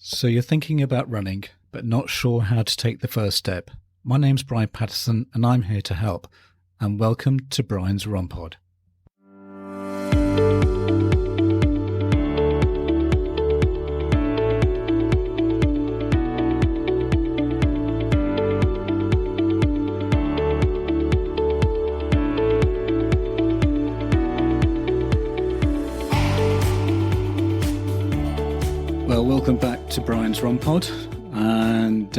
So you're thinking about running, but not sure how to take the first step. My name's Brian Patterson, and I'm here to help. And welcome to Brian's Run Pod. Well, welcome back to Brian's Run Pod, and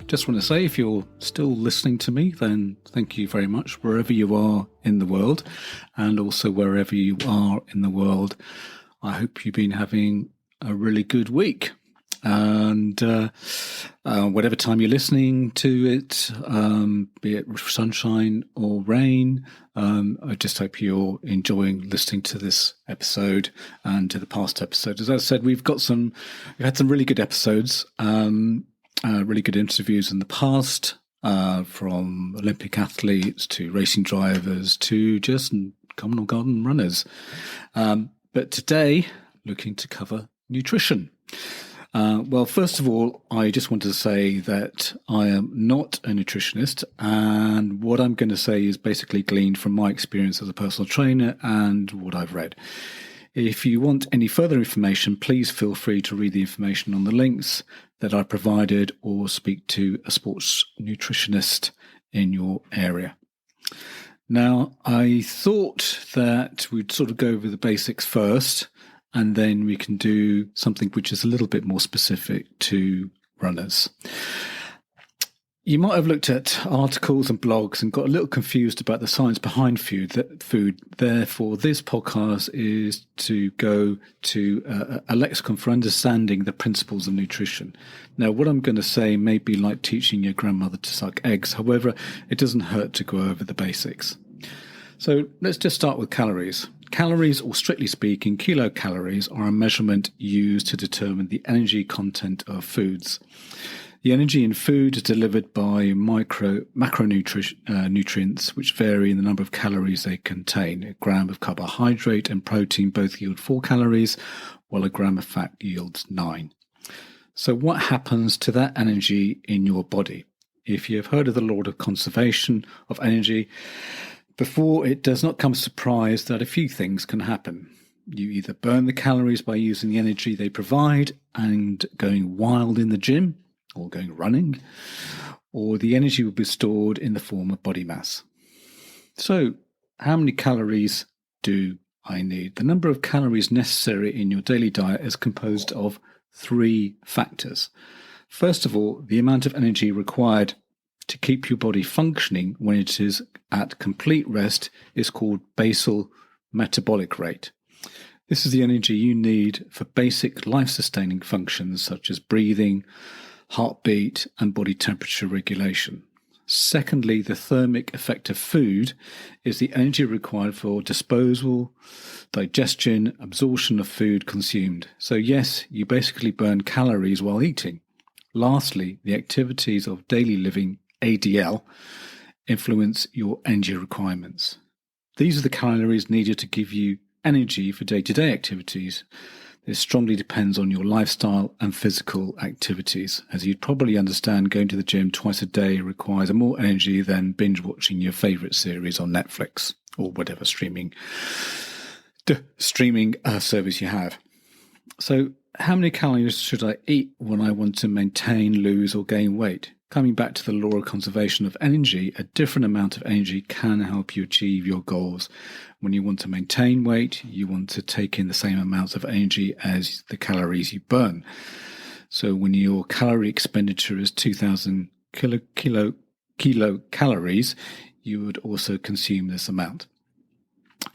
just want to say, if you're still listening to me, then thank you very much wherever you are in the world, and also wherever you are in the world. I hope you've been having a really good week, and whatever time you're listening to it, be it sunshine or rain, I just hope you're enjoying listening to this episode and to the past episodes. As I said, we've had some really good episodes, really good interviews in the past, from Olympic athletes to racing drivers to just common or garden runners. But today, looking to cover nutrition. Well, first of all, I just want to say that I am not a nutritionist, and what I'm going to say is basically gleaned from my experience as a personal trainer and what I've read. If you want any further information, please feel free to read the information on the links that I provided or speak to a sports nutritionist in your area. Now, I thought that we'd sort of go over the basics first, and then we can do something which is a little bit more specific to runners. You might have looked at articles and blogs and got a little confused about the science behind food. Therefore, this podcast is to go to a lexicon for understanding the principles of nutrition. Now, what I'm going to say may be like teaching your grandmother to suck eggs. However, it doesn't hurt to go over the basics. So let's just start with calories. Calories, or strictly speaking, kilocalories, are a measurement used to determine the energy content of foods. The energy in food is delivered by macronutrients, which vary in the number of calories they contain. A gram of carbohydrate and protein both yield 4 calories, while a gram of fat yields 9. So what happens to that energy in your body? If you have heard of the law of conservation of energy before, it does not come as a surprise that a few things can happen. You either burn the calories by using the energy they provide and going wild in the gym or going running, or the energy will be stored in the form of body mass. So, how many calories do I need? The number of calories necessary in your daily diet is composed of 3 factors. First of all, the amount of energy required to keep your body functioning when it is at complete rest is called basal metabolic rate. This is the energy you need for basic life-sustaining functions such as breathing, heartbeat, and body temperature regulation. Secondly, the thermic effect of food is the energy required for disposal, digestion, absorption of food consumed. So yes, you basically burn calories while eating. Lastly, the activities of daily living, ADL, influence your energy requirements. These are the calories needed to give you energy for day-to-day activities. This strongly depends on your lifestyle and physical activities. As you'd probably understand, going to the gym twice a day requires more energy than binge watching your favorite series on Netflix or whatever streaming service you have. So, how many calories should I eat when I want to maintain, lose, or gain weight? Coming back to the law of conservation of energy, a different amount of energy can help you achieve your goals. When you want to maintain weight, you want to take in the same amount of energy as the calories you burn. So when your calorie expenditure is 2,000 kilocalories, you would also consume this amount.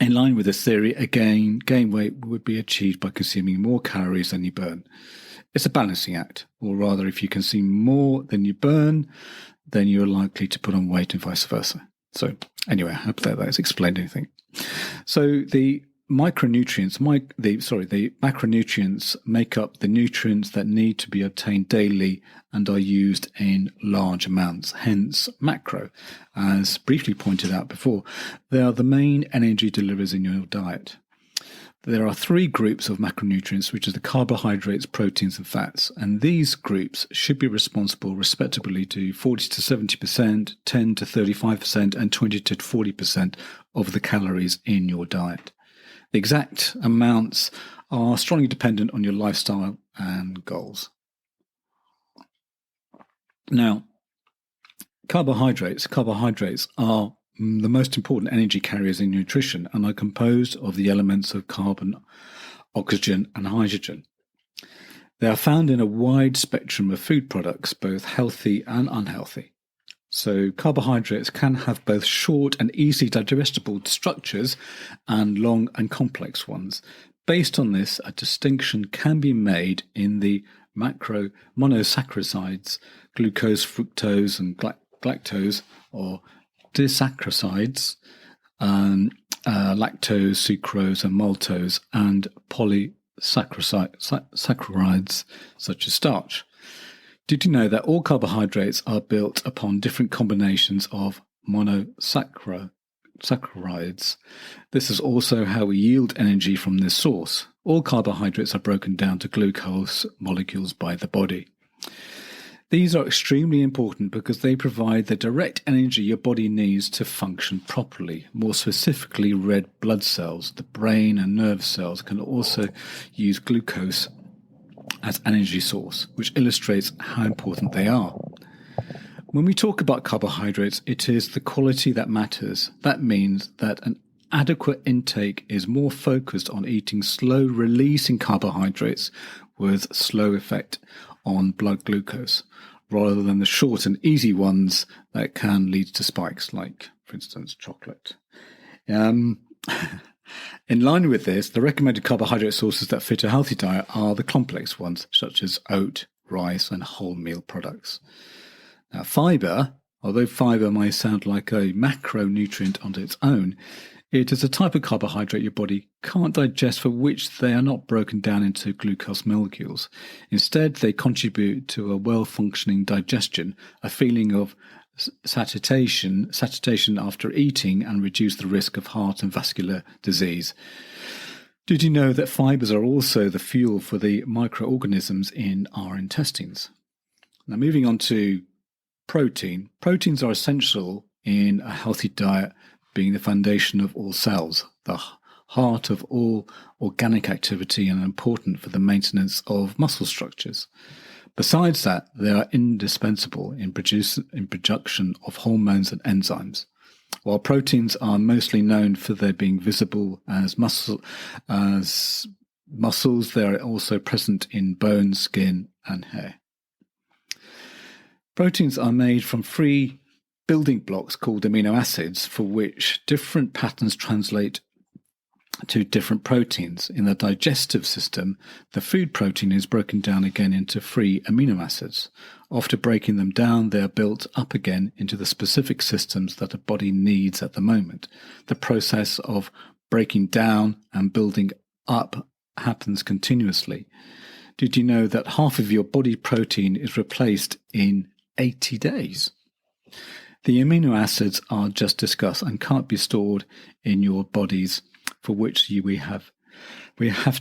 In line with this theory, again, gain weight would be achieved by consuming more calories than you burn. It's a balancing act, or rather, if you consume more than you burn, then you're likely to put on weight and vice versa. So anyway, I hope that has explained anything. So the macronutrients make up the nutrients that need to be obtained daily and are used in large amounts, hence macro. As briefly pointed out before, they are the main energy deliverers in your diet. There are three groups of macronutrients, which are the carbohydrates, proteins, and fats. And these groups should be responsible, respectively, to 40 to 70%, 10 to 35%, and 20 to 40% of the calories in your diet. The exact amounts are strongly dependent on your lifestyle and goals. Now, carbohydrates are the most important energy carriers in nutrition and are composed of the elements of carbon, oxygen, and hydrogen. They are found in a wide spectrum of food products, both healthy and unhealthy. So carbohydrates can have both short and easily digestible structures and long and complex ones. Based on this, a distinction can be made in the monosaccharides, glucose, fructose, and galactose, or disaccharides, lactose, sucrose, and maltose, and polysaccharides, such as starch. Did you know that all carbohydrates are built upon different combinations of monosaccharides? This is also how we yield energy from this source. All carbohydrates are broken down to glucose molecules by the body. These are extremely important because they provide the direct energy your body needs to function properly. More specifically, red blood cells, the brain and nerve cells can also use glucose as energy source, which illustrates how important they are. When we talk about carbohydrates, it is the quality that matters. That means that an adequate intake is more focused on eating slow-releasing carbohydrates with slow effect on blood glucose, rather than the short and easy ones that can lead to spikes, like, for instance, chocolate. In line with this, the recommended carbohydrate sources that fit a healthy diet are the complex ones, such as oat, rice, and wholemeal products. Now, fiber, although fiber may sound like a macronutrient on its own, it is a type of carbohydrate your body can't digest, for which they are not broken down into glucose molecules. Instead, they contribute to a well-functioning digestion, a feeling of satiation after eating, and reduce the risk of heart and vascular disease. Did you know that fibers are also the fuel for the microorganisms in our intestines? Now, moving on to protein. Proteins are essential in a healthy diet, being the foundation of all cells, the heart of all organic activity, and important for the maintenance of muscle structures. Besides that, they are indispensable in production of hormones and enzymes. While proteins are mostly known for their being visible as muscles, they are also present in bone, skin, and hair. Proteins are made from three building blocks called amino acids, for which different patterns translate to different proteins. In the digestive system, the food protein is broken down again into three amino acids. After breaking them down, they are built up again into the specific systems that a body needs at the moment. The process of breaking down and building up happens continuously. Did you know that half of your body protein is replaced in 80 days? The amino acids are just discussed and can't be stored in your bodies, for which we have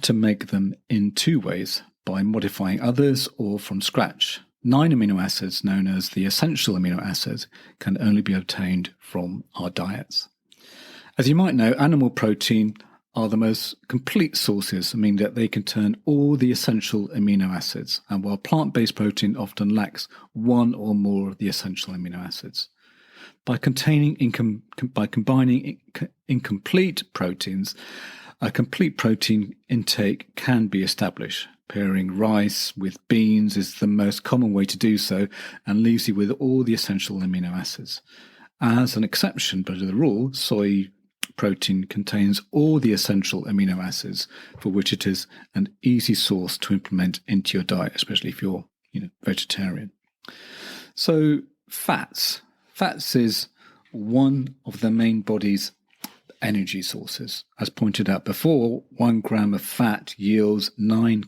to make them in two ways: by modifying others or from scratch. 9 amino acids, known as the essential amino acids, can only be obtained from our diets. As you might know, animal protein are the most complete sources, meaning that they contain all the essential amino acids, and while plant-based protein often lacks one or more of the essential amino acids. By combining incomplete proteins, a complete protein intake can be established. Pairing rice with beans is the most common way to do so, and leaves you with all the essential amino acids. As an exception, but as a rule, soy protein contains all the essential amino acids, for which it is an easy source to implement into your diet, especially if you're vegetarian. So fats. Fats is one of the main body's energy sources. As pointed out before, 1 gram of fat yields 9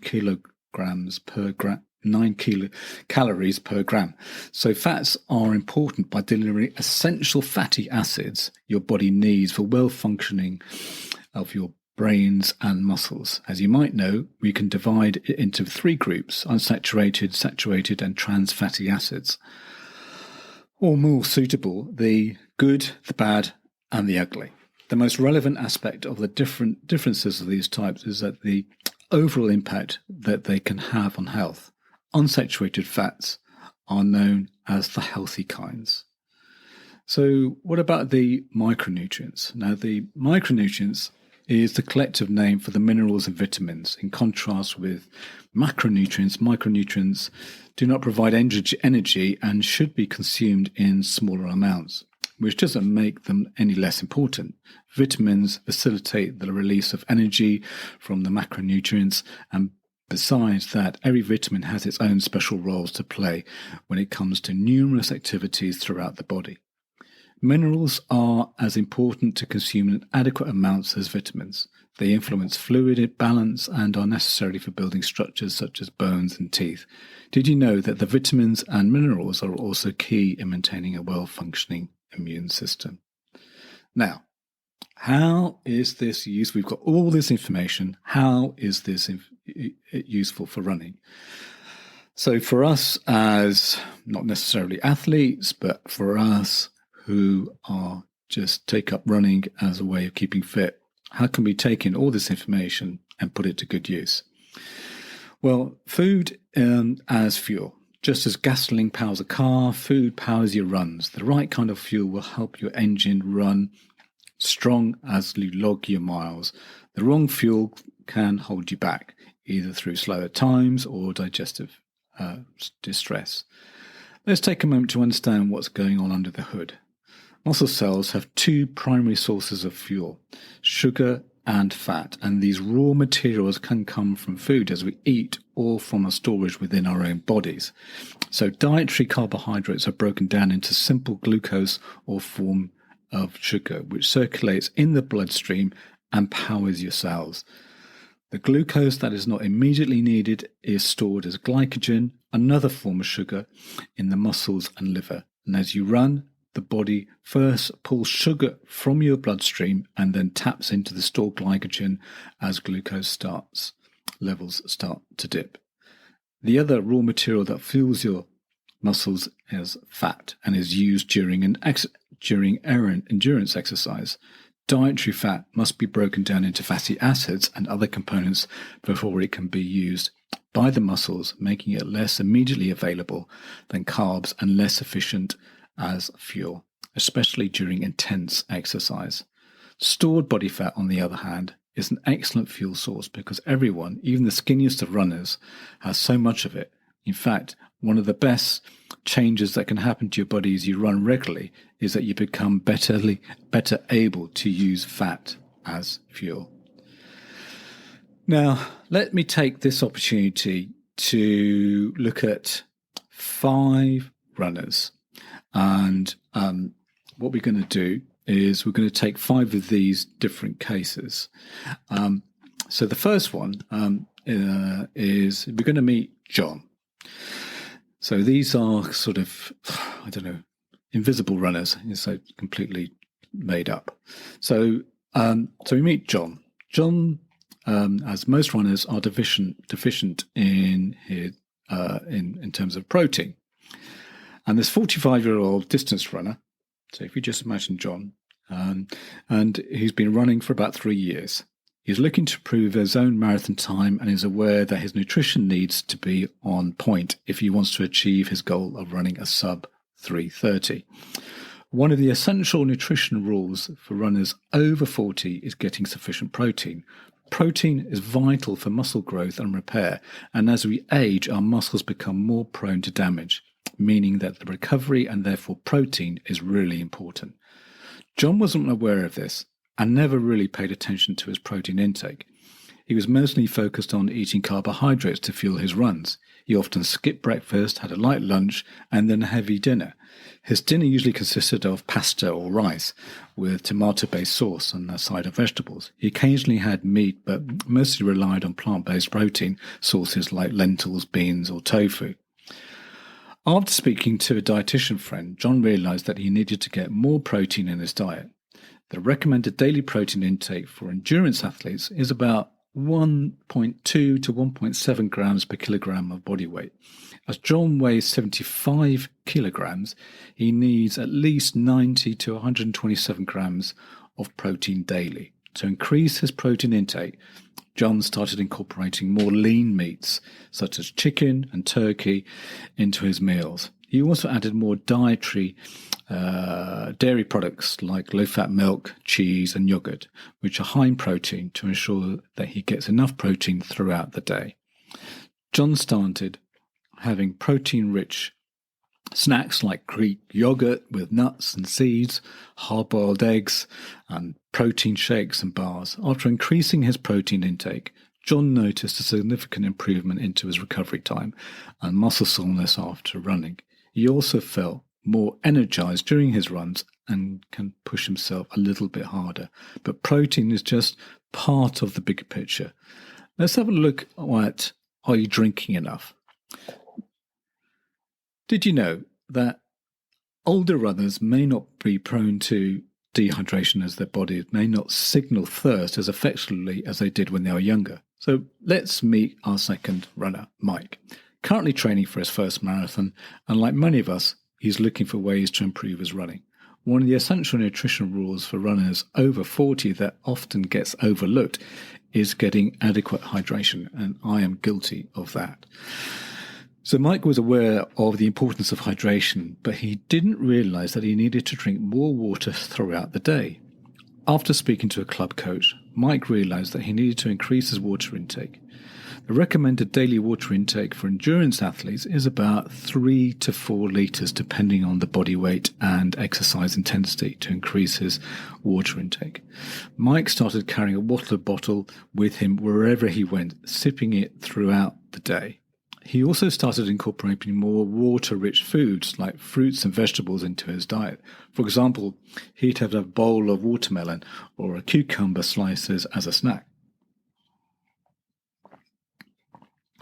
calories per gram. So fats are important by delivering essential fatty acids your body needs for well functioning of your brains and muscles. As you might know, we can divide it into 3 groups: unsaturated, saturated and trans fatty acids. Or more suitable, the good, the bad and the ugly. The most relevant aspect of the differences of these types is that the overall impact that they can have on health. Unsaturated fats are known as the healthy kinds. So what about the micronutrients? Now, the micronutrients is the collective name for the minerals and vitamins. In contrast with macronutrients, micronutrients do not provide energy and should be consumed in smaller amounts, which doesn't make them any less important. Vitamins facilitate the release of energy from the macronutrients, and besides that, every vitamin has its own special roles to play when it comes to numerous activities throughout the body. Minerals are as important to consume in adequate amounts as vitamins. They influence fluid balance and are necessary for building structures such as bones and teeth. Did you know that the vitamins and minerals are also key in maintaining a well-functioning immune system? Now, how is this used? We've got all this information. How is this useful for running? So for us as not necessarily athletes, but for us who are just take up running as a way of keeping fit, how can we take in all this information and put it to good use? Well, food as fuel. Just as gasoline powers a car, food powers your runs. The right kind of fuel will help your engine run strong as you log your miles. The wrong fuel can hold you back, either through slower times or digestive distress. Let's take a moment to understand what's going on under the hood. Muscle cells have 2 primary sources of fuel, sugar and fat, and these raw materials can come from food as we eat or from a storage within our own bodies. So dietary carbohydrates are broken down into simple glucose or form of sugar, which circulates in the bloodstream and powers your cells. The glucose that is not immediately needed is stored as glycogen, another form of sugar, in the muscles and liver. And as you run, the body first pulls sugar from your bloodstream and then taps into the stored glycogen as glucose levels start to dip. The other raw material that fuels your muscles is fat and is used during endurance exercise. Dietary fat must be broken down into fatty acids and other components before it can be used by the muscles, making it less immediately available than carbs and less efficient as fuel, especially during intense exercise. Stored body fat, on the other hand, is an excellent fuel source because everyone, even the skinniest of runners, has so much of it. In fact, one of the best changes that can happen to your body as you run regularly is that you become better able to use fat as fuel. Now, let me take this opportunity to look at 5 runners. And what we're going to do is we're going to take 5 of these different cases. So the first one is we're going to meet John. So these are sort of, invisible runners, so completely made up. So we meet John. John, as most runners, are deficient in terms of protein. And this 45-year-old distance runner, so if you just imagine John, and he's been running for about 3 years. He's looking to improve his own marathon time and is aware that his nutrition needs to be on point if he wants to achieve his goal of running a sub 3:30. One of the essential nutrition rules for runners over 40 is getting sufficient protein. Protein is vital for muscle growth and repair, and as we age, our muscles become more prone to damage, meaning that the recovery and therefore protein is really important. John wasn't aware of this and never really paid attention to his protein intake. He was mostly focused on eating carbohydrates to fuel his runs. He often skipped breakfast, had a light lunch, and then a heavy dinner. His dinner usually consisted of pasta or rice with tomato-based sauce and a side of vegetables. He occasionally had meat, but mostly relied on plant-based protein sources like lentils, beans, or tofu. After speaking to a dietitian friend, John realized that he needed to get more protein in his diet. The recommended daily protein intake for endurance athletes is about 1.2 to 1.7 grams per kilogram of body weight. As John weighs 75 kilograms, he needs at least 90 to 127 grams of protein daily. To increase his protein intake, John started incorporating more lean meats, such as chicken and turkey, into his meals. He also added more dietary dairy products like low-fat milk, cheese and yogurt, which are high in protein, to ensure that he gets enough protein throughout the day. John started having protein-rich snacks like Greek yogurt with nuts and seeds, hard-boiled eggs, and protein shakes and bars. After increasing his protein intake, John noticed a significant improvement into his recovery time and muscle soreness after running. He also felt more energized during his runs and can push himself a little bit harder. But protein is just part of the bigger picture. Let's have a look at, are you drinking enough? Did you know that older runners may not be prone to dehydration, as their bodies may not signal thirst as effectively as they did when they were younger? So let's meet our second runner, Mike. Currently training for his first marathon, and like many of us, he's looking for ways to improve his running. One of the essential nutrition rules for runners over 40 that often gets overlooked is getting adequate hydration, and I am guilty of that. So Mike was aware of the importance of hydration, but he didn't realize that he needed to drink more water throughout the day. After speaking to a club coach, Mike realized that he needed to increase his water intake. The recommended daily water intake for endurance athletes is about 3 to 4 litres, depending on the body weight and exercise intensity, to increase his water intake. Mike started carrying a water bottle with him wherever he went, sipping it throughout the day. He also started incorporating more water-rich foods like fruits and vegetables into his diet. For example, he'd have a bowl of watermelon or a cucumber slices as a snack.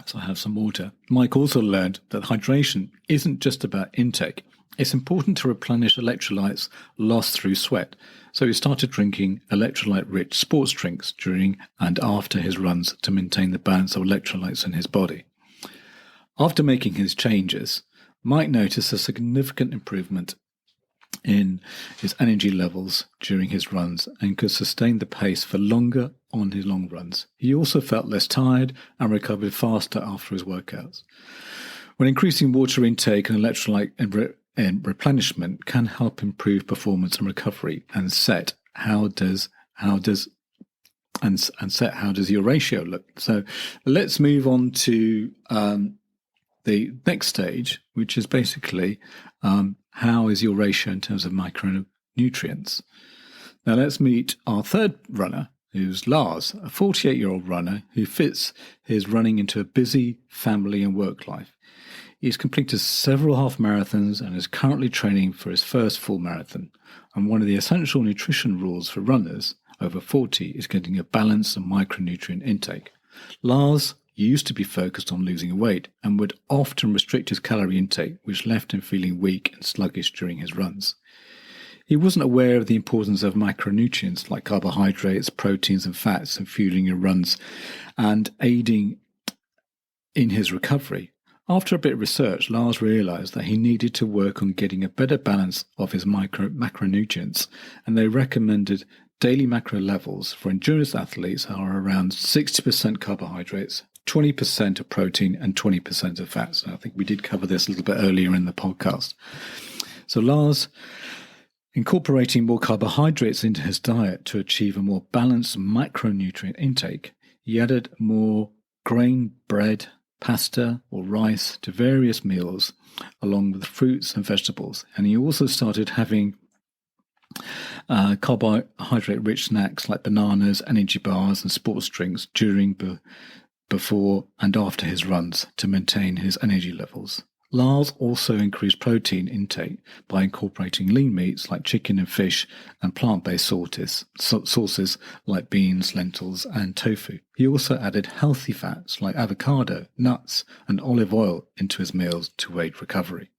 So I have some water. Mike also learned that hydration isn't just about intake. It's important to replenish electrolytes lost through sweat. So he started drinking electrolyte-rich sports drinks during and after his runs to maintain the balance of electrolytes in his body. After making his changes, Mike noticed a significant improvement in his energy levels during his runs and could sustain the pace for longer on his long runs. He also felt less tired and recovered faster after his workouts. When increasing water intake and electrolyte and replenishment can help improve performance and recovery, and set how does your ratio look? So let's move on to the next stage, which is basically how is your ratio in terms of macronutrients. Now let's meet our third runner, who's Lars, a 48-year-old runner who fits his running into a busy family and work life. He's completed several half marathons and is currently training for his first full marathon. And one of the essential nutrition rules for runners over 40 is getting a balanced and micronutrient intake. Lars used to be focused on losing weight and would often restrict his calorie intake, which left him feeling weak and sluggish during his runs. He wasn't aware of the importance of macronutrients like carbohydrates, proteins and fats in fueling your runs and aiding in his recovery. After a bit of research, Lars realized that he needed to work on getting a better balance of his macronutrients, and they recommended daily macro levels for endurance athletes are around 60% carbohydrates, 20% of protein and 20% of fats. And I think we did cover this a little bit earlier in the podcast. So Lars, incorporating more carbohydrates into his diet to achieve a more balanced macronutrient intake, he added more grain bread, pasta or rice to various meals along with fruits and vegetables. And he also started having carbohydrate-rich snacks like bananas, energy bars and sports drinks during, before and after his runs to maintain his energy levels. Lars also increased protein intake by incorporating lean meats like chicken and fish and plant-based sauces like beans, lentils and tofu. He also added healthy fats like avocado, nuts and olive oil into his meals to aid recovery.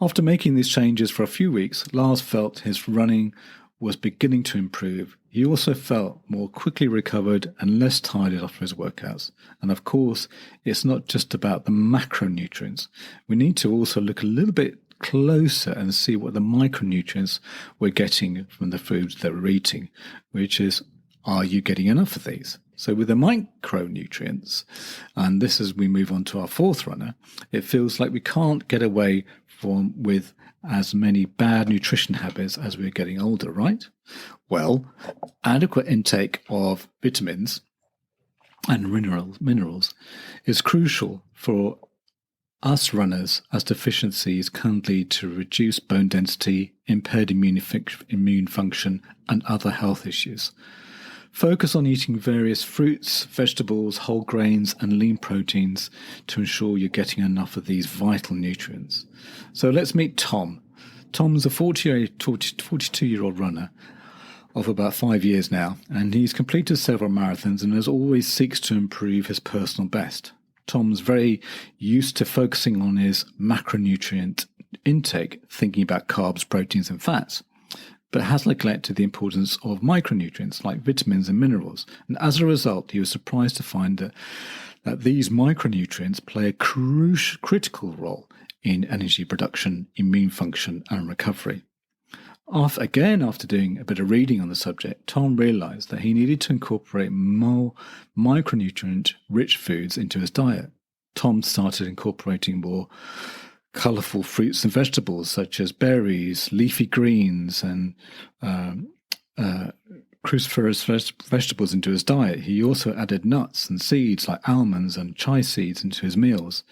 After making these changes for a few weeks, Lars felt his running was beginning to improve. He also felt more quickly recovered and less tired after his workouts. And of course, it's not just about the macronutrients. We need to also look a little bit closer and see what the micronutrients we're getting from the foods that we're eating, which is, are you getting enough of these? So with the micronutrients, and this as we move on to our fourth runner, it feels like we can't get away with as many bad nutrition habits as we're getting older, right? Well, adequate intake of vitamins and minerals is crucial for us runners, as deficiencies can lead to reduced bone density, impaired immune function, and other health issues. Focus on eating various fruits, vegetables, whole grains, and lean proteins to ensure you're getting enough of these vital nutrients. So let's meet Tom. Tom's a 42-year-old runner of about 5 years now, and he's completed several marathons and as always seeks to improve his personal best. Tom's very used to focusing on his macronutrient intake, thinking about carbs, proteins, and fats, but has neglected the importance of micronutrients like vitamins and minerals. And as a result, he was surprised to find that these micronutrients play a critical role in energy production, immune function, and recovery. After doing a bit of reading on the subject, Tom realized that he needed to incorporate more micronutrient-rich foods into his diet. Tom started incorporating more colourful fruits and vegetables such as berries, leafy greens, and cruciferous vegetables into his diet. He also added nuts and seeds like almonds and chia seeds into his meals,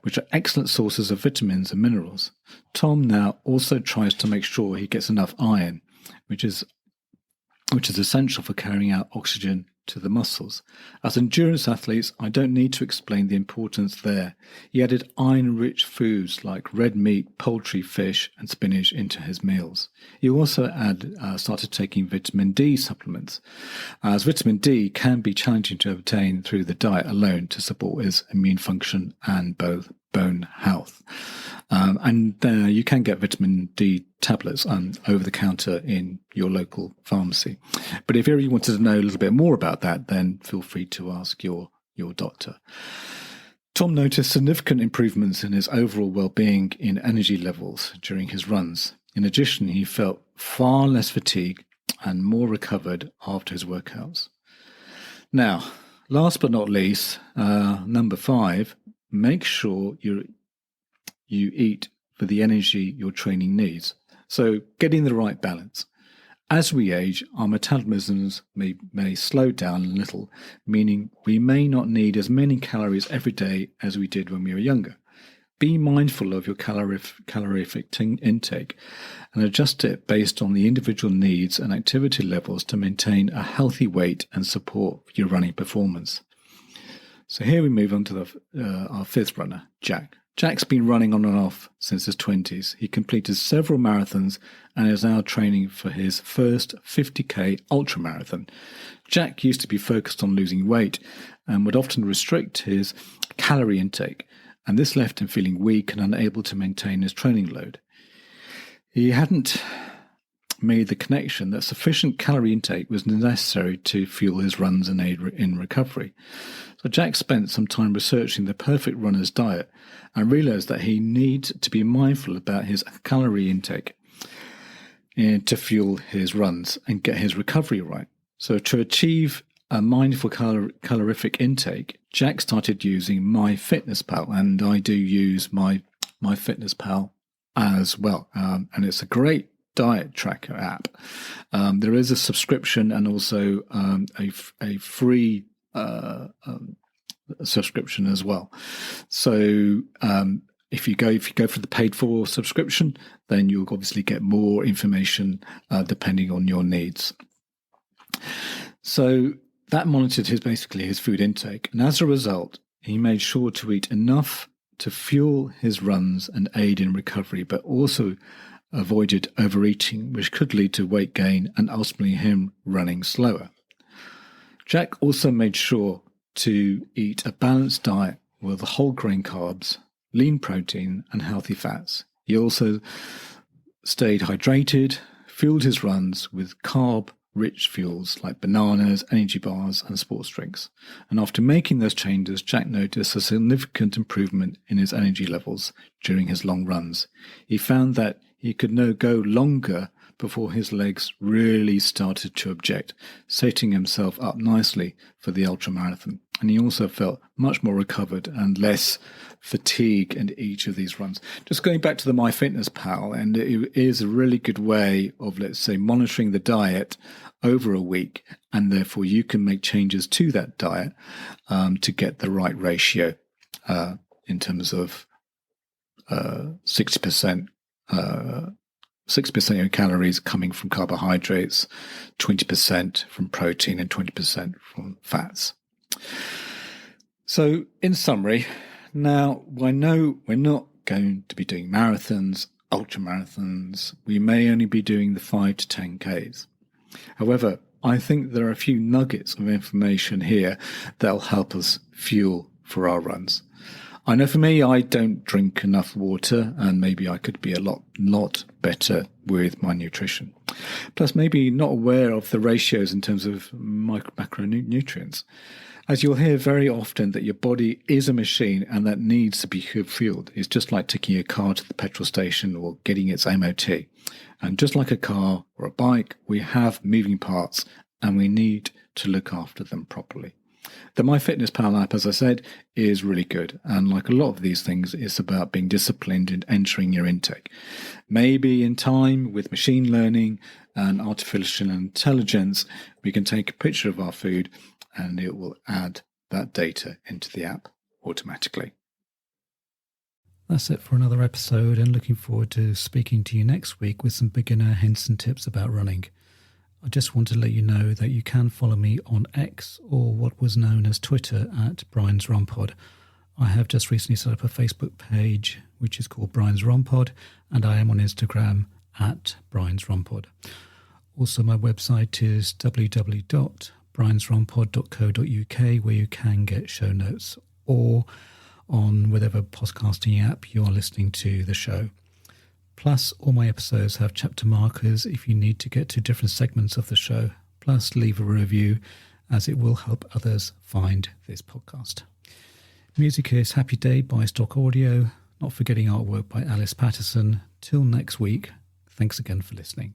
which are excellent sources of vitamins and minerals. Tom now also tries to make sure he gets enough iron, which is essential for carrying out oxygen to the muscles. As endurance athletes, I don't need to explain the importance there. He added iron-rich foods like red meat, poultry, fish, and spinach into his meals. He also started taking vitamin D supplements, as vitamin D can be challenging to obtain through the diet alone to support his immune function and both bone health. You can get vitamin D tablets over the counter in your local pharmacy. But if you really wanted to know a little bit more about that, then feel free to ask your doctor. Tom noticed significant improvements in his overall well-being in energy levels during his runs. In addition, he felt far less fatigued and more recovered after his workouts. Now, last but not least, number 5, make sure you eat for the energy your training needs. So getting the right balance. As we age, our metabolisms may slow down a little, meaning we may not need as many calories every day as we did when we were younger. Be mindful of your calorific intake and adjust it based on the individual needs and activity levels to maintain a healthy weight and support your running performance. So here we move on to our 5th runner, Jack. Jack's been running on and off since his 20s. He completed several marathons and is now training for his first 50k ultramarathon. Jack used to be focused on losing weight and would often restrict his calorie intake, and this left him feeling weak and unable to maintain his training load. He hadn't made the connection that sufficient calorie intake was necessary to fuel his runs and aid in recovery. So Jack spent some time researching the perfect runner's diet and realized that he needs to be mindful about his calorie intake to fuel his runs and get his recovery right. So to achieve a mindful calorific intake, Jack started using MyFitnessPal, and I do use MyFitnessPal as well. And it's a great diet tracker app. There is a subscription and also a free subscription as well. So if you go for the paid for subscription, then you'll obviously get more information depending on your needs. So that monitored his food intake, and as a result, he made sure to eat enough to fuel his runs and aid in recovery, but also avoided overeating, which could lead to weight gain and ultimately him running slower. Jack also made sure to eat a balanced diet with whole grain carbs, lean protein, and healthy fats. He also stayed hydrated, fueled his runs with carb-rich fuels like bananas, energy bars and sports drinks. And after making those changes, Jack noticed a significant improvement in his energy levels during his long runs. He found that he could now go longer before his legs really started to object, setting himself up nicely for the ultramarathon. And he also felt much more recovered and less fatigue in each of these runs. Just going back to the MyFitnessPal, and it is a really good way of, let's say, monitoring the diet over a week, and therefore you can make changes to that diet to get the right ratio in terms of 60% of your calories coming from carbohydrates, 20% from protein, and 20% from fats. So, in summary, now I know we're not going to be doing marathons, ultramarathons. We may only be doing the 5 to 10Ks. However, I think there are a few nuggets of information here that'll help us fuel for our runs. I know for me, I don't drink enough water, and maybe I could be a lot better with my nutrition. Plus, maybe not aware of the ratios in terms of macronutrients. As you'll hear very often, that your body is a machine and that needs to be fueled. It's just like taking your car to the petrol station or getting its MOT. And just like a car or a bike, we have moving parts and we need to look after them properly. The MyFitnessPal app, as I said, is really good. And like a lot of these things, it's about being disciplined in entering your intake. Maybe in time, with machine learning and artificial intelligence, we can take a picture of our food and it will add that data into the app automatically. That's it for another episode, and looking forward to speaking to you next week with some beginner hints and tips about running. I just want to let you know that you can follow me on X, or what was known as Twitter, at Brian's Run Pod. I have just recently set up a Facebook page which is called Brian's Run Pod, and I am on Instagram at Brian's Run Pod. Also, my website is www.briansrunpod.co.uk, where you can get show notes, or on whatever podcasting app you are listening to the show. Plus, all my episodes have chapter markers if you need to get to different segments of the show. Plus, leave a review, as it will help others find this podcast. Music is Happy Day by Stock Audio, not forgetting artwork by Alice Patterson. Till next week, thanks again for listening.